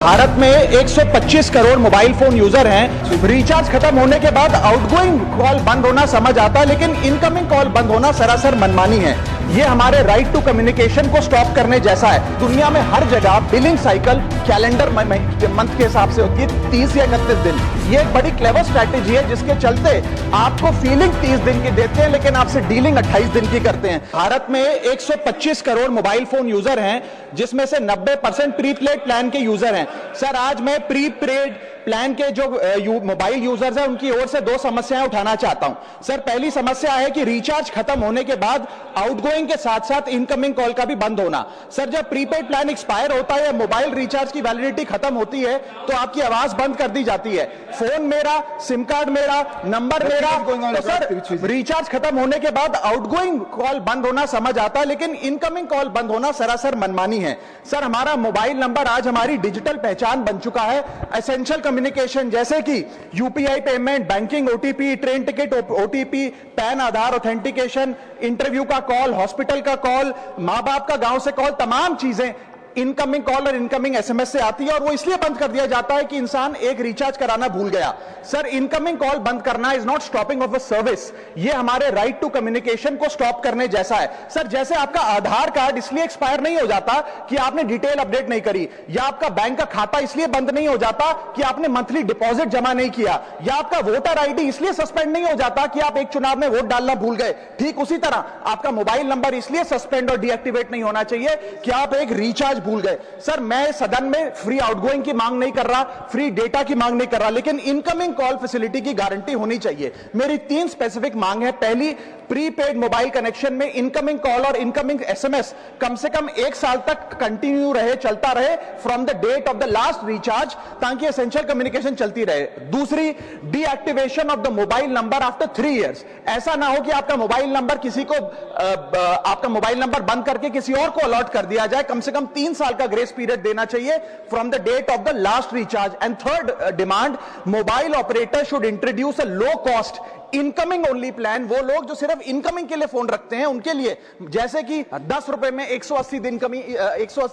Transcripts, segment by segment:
भारत में 125 crore mobile phone user हैं। Recharge खत्म होने के बाद आउटगोइंग कॉल बंद होना समझ आता है, लेकिन इनकमिंग कॉल बंद होना सरासर मनमानी है। ये हमारे राइट टू कम्युनिकेशन को स्टॉप करने जैसा है। दुनिया में हर जगह बिलिंग साइकिल कैलेंडर मंथ के हिसाब से होती है, 30 या 31 दिन। ये एक बड़ी क्लेवर स्ट्रैटेजी है, जिसके चलते आपको फीलिंग 30 दिन की देते हैं, लेकिन आपसे डीलिंग 28 दिन की करते हैं। भारत में 125 करोड़ मोबाइल फोन यूजर हैं, जिसमें से 90% प्रीपेड प्लान के यूजर हैं। सर, आज मैं प्रीपेड प्लान के जो मोबाइल यूजर्स हैं, उनकी ओर से 2 समस्याएं उठाना चाहता हूं। सर, पहली समस्या है कि रिचार्ज खत्म होने के बाद आउटगोइंग के साथ साथ इनकमिंग कॉल का भी बंद होना। सर, जब प्रीपेड प्लान एक्सपायर होता है या मोबाइल रिचार्ज की वैलिडिटी खत्म होती है, तो आपकी आवाज बंद कर दी जाती है। फोन मेरा, सिम कार्ड मेरा, नंबर मेरा। तो सर, रिचार्ज खत्म होने के बाद आउटगोइंग कॉल बंद होना समझ आता है, लेकिन इनकमिंग कॉल बंद होना सरासर मनमानी है। सर, हमारा मोबाइल नंबर आज हमारी डिजिटल पहचान बन चुका है। एसेंशियल कम्युनिकेशन जैसे कि UPI payment, banking, OTP, train ticket OTP, PAN Aadhaar authentication, interview का कॉल, हॉस्पिटल का कॉल, मां बाप का गांव से कॉल, तमाम चीजें इनकमिंग कॉल और इनकमिंग एसएमएस से आती है, और वो इसलिए बंद कर दिया जाता है कि इंसान एक रिचार्ज कराना भूल गया। सर, इनकमिंग कॉल बंद करना is not stopping of a service, ये हमारे राइट टू कम्युनिकेशन को स्टॉप करने जैसा है। सर, जैसे आपका आधार कार्ड इसलिए एक्सपायर नहीं हो जाता कि आपने डिटेल अपडेट नहीं करी, या आपका बैंक का खाता इसलिए बंद नहीं हो जाता कि आपने मंथली डिपॉजिट जमा नहीं किया, या आपका वोटर आईडी इसलिए सस्पेंड नहीं हो जाता कि आप एक चुनाव में वोट डालना भूल गए, ठीक उसी तरह आपका मोबाइल नंबर इसलिए सस्पेंड और डीएक्टिवेट नहीं होना चाहिए कि आप एक रिचार्ज भूल गए। सर, मैं सदन में फ्री आउटगोइंग की मांग नहीं कर रहा, फ्री डेटा की मांग नहीं कर रहा, लेकिन इनकमिंग कॉल फैसिलिटी की गारंटी होनी चाहिए। मेरी 3 स्पेसिफिक मांग है। पहली, प्रीपेड मोबाइल कनेक्शन में इनकमिंग कॉल और इनकमिंग एसएमएस कम से कम 1 साल तक कंटिन्यू रहे, चलता रहे from the date of the last recharge, ताकि एसेंशियल कम्युनिकेशन चलती रहे। दूसरी, deactivation of the mobile number after 3 years. ऐसा ना हो कि आपका मोबाइल नंबर किसी को आपका मोबाइल नंबर बंद करके किसी और को अलॉट कर दिया जाए। कम से कम 3 साल का ग्रेस पीरियड देना चाहिए from the date of the last recharge. And third demand, mobile operator should introduce a low cost incoming only plan. वो लोग जो सिर्फ इनकमिंग के लिए फोन रखते हैं, उनके लिए, जैसे कि 10 रुपए में 180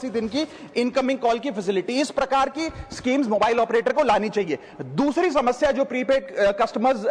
दिन की इनकमिंग कॉल की फैसिलिटी, इस प्रकार की स्कीम्स मोबाइल ऑपरेटर को लानी चाहिए। दूसरी समस्या जो प्रीपेड कस्टमर्स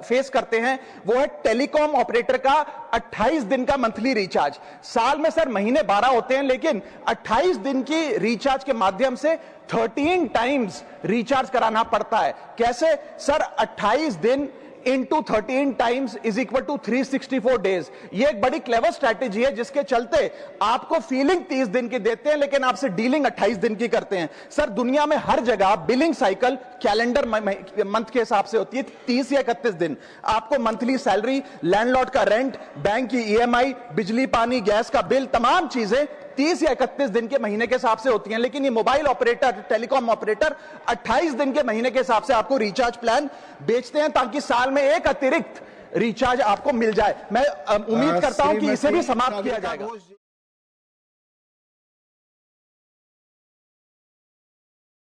फेस करते हैं, वो है टेलीकॉम ऑपरेटर का 28 दिन का मंथली रिचार्ज। साल में सर महीने 12 होते हैं, लेकिन 28 दिन की रिचार्ज के माध्यम से 13 टाइम्स रिचार्ज कराना पड़ता है। कैसे? सर, 28 दिन into 13 times is equal to 364 days. ये एक बड़ी क्लेवर स्ट्रैटेजी है, जिसके चलते आपको फीलिंग 30 दिन की देते हैं, लेकिन आपसे डीलिंग 28 दिन की करते हैं। सर, दुनिया में हर जगह बिलिंग साइकिल कैलेंडर मंथ के हिसाब से होती है, 30 या 31 दिन। आपको मंथली सैलरी, लैंडलॉर्ड का रेंट, बैंक की ईएमआई, बिजली पानी गैस का बिल, तमाम चीजें 30 या 31 दिन के महीने के हिसाब से होती हैं। लेकिन ये मोबाइल ऑपरेटर, टेलीकॉम ऑपरेटर 28 दिन के महीने के हिसाब से आपको रिचार्ज प्लान बेचते हैं, ताकि साल में एक अतिरिक्त रिचार्ज आपको मिल जाए। मैं उम्मीद करता हूं कि इसे भी समाप्त किया जाएगा।